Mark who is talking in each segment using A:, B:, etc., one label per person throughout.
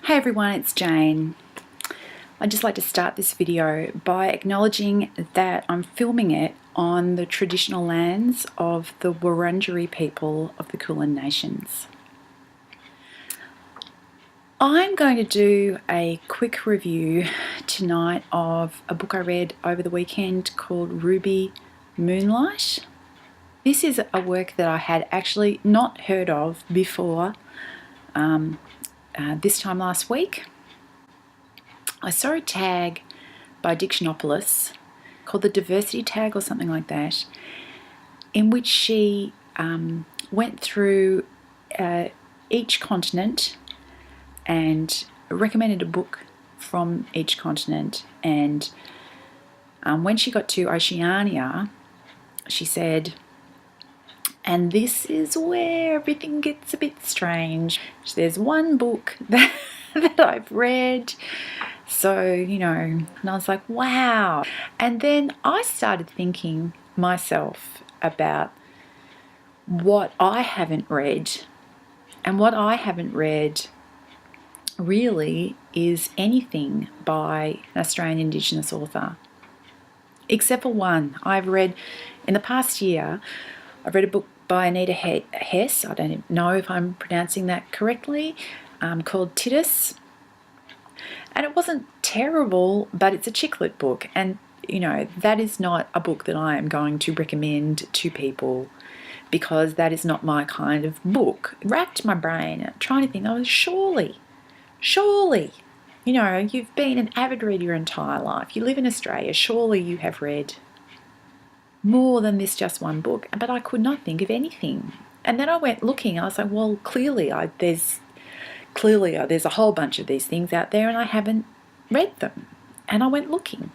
A: Hey everyone, it's Jane. I'd just like to start this video by acknowledging that I'm filming it on the traditional lands of the Wurundjeri people of the Kulin Nations. I'm going to do a quick review tonight of a book I read over the weekend called Ruby Moonlight. This is a work that I had actually not heard of before this time last week. I saw a tag by Dictionopolis called the Diversity Tag or something like that, in which she went through each continent and recommended a book from each continent. And when she got to Oceania, she said, and this is where everything gets a bit strange. There's one book that I've read. So, and I was like, wow. And then I started thinking myself about what I haven't read. And what I haven't read really is anything by an Australian Indigenous author. Except for one. I've read, in the past year, I've read a book by Anita Hess. I don't know if I'm pronouncing that correctly, called Titus. And it wasn't terrible, but it's a chick lit book. And, that is not a book that I am going to recommend to people because that is not my kind of book. It racked my brain trying to think, surely, you've been an avid reader your entire life. You live in Australia. Surely you have read more than this just one book. But I could not think of anything. And then I went looking. I was like, well, clearly there's a whole bunch of these things out there and I haven't read them. And I went looking.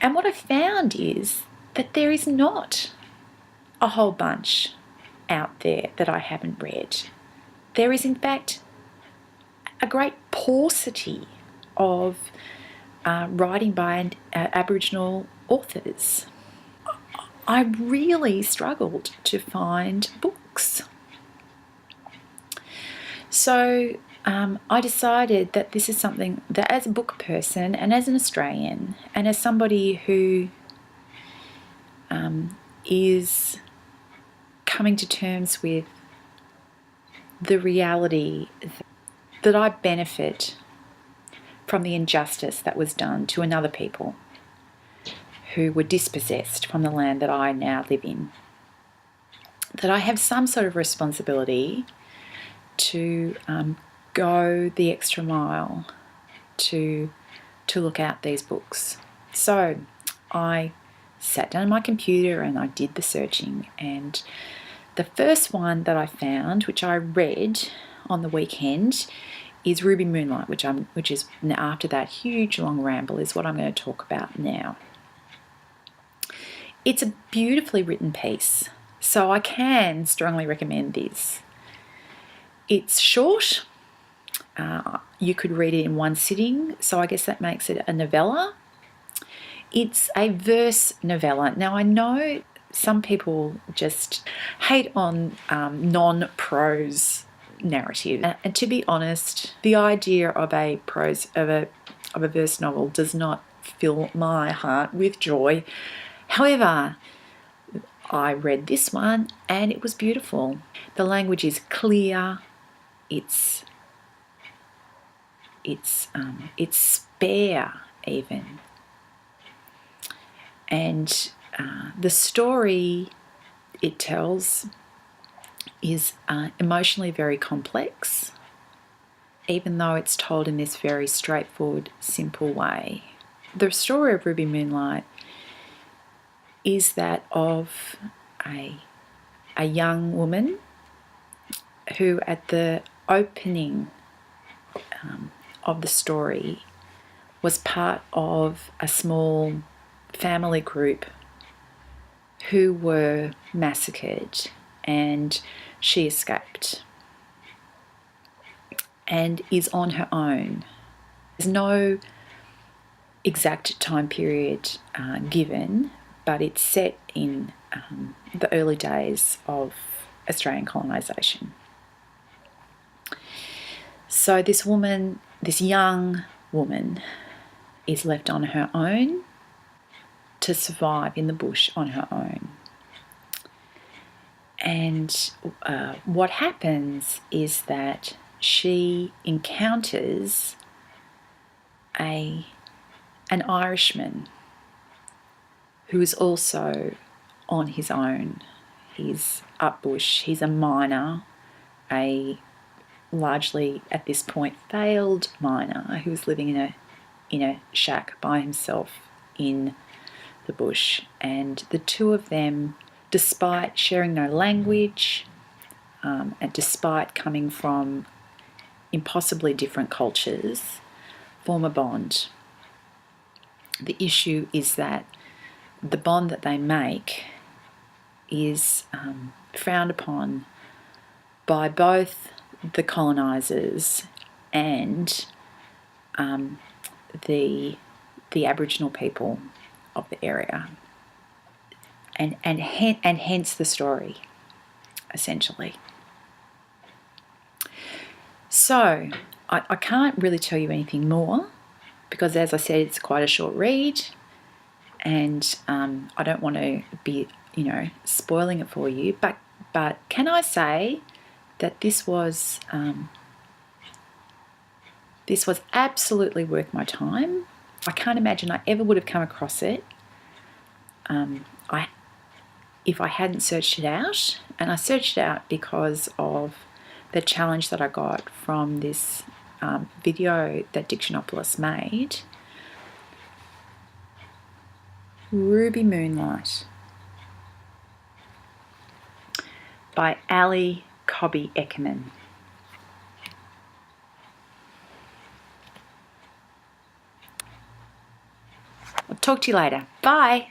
A: And what I found is that there is not a whole bunch out there that I haven't read. There is, in fact, a great paucity of writing by Aboriginal authors. I really struggled to find books. So I decided that this is something that, as a book person and as an Australian and as somebody who is coming to terms with the reality that I benefit from the injustice that was done to another people who were dispossessed from the land that I now live in, that I have some sort of responsibility to go the extra mile to look out these books. So I sat down on my computer and I did the searching, and the first one that I found, which I read on the weekend, is Ruby Moonlight, which is after that huge long ramble is what I'm going to talk about now. It's a beautifully written piece, so I can strongly recommend this. It's short. You could read it in one sitting, so I guess that makes it a novella. It's a verse novella. Now, I know some people just hate on non-prose narrative, and to be honest, the idea of a verse novel does not fill my heart with joy. However, I read this one and it was beautiful. The language is clear. It's spare even, and the story it tells is emotionally very complex, even though it's told in this very straightforward, simple way. The story of Ruby Moonlight is that of a young woman who, at the opening of the story, was part of a small family group who were massacred, and she escaped and is on her own. There's no exact time period given, but it's set in the early days of Australian colonisation. So this woman, this young woman, is left on her own to survive in the bush on her own. And what happens is that she encounters an Irishman who is also on his own. He's up bush. He's a miner, a largely at this point failed miner who was living in a shack by himself in the bush. And the two of them, despite sharing no language, and despite coming from impossibly different cultures, form a bond. The issue is that the bond that they make is frowned upon by both the colonisers and the Aboriginal people of the area, and hence the story, essentially. So I can't really tell you anything more because, as I said, it's quite a short read, and I don't want to be, spoiling it for you. But can I say that this was absolutely worth my time. I can't imagine I ever would have come across it if I hadn't searched it out. And I searched it out because of the challenge that I got from this video that Dictionopolis made. Ruby Moonlight by Ali Cobby Eckermann. I'll talk to you later. Bye.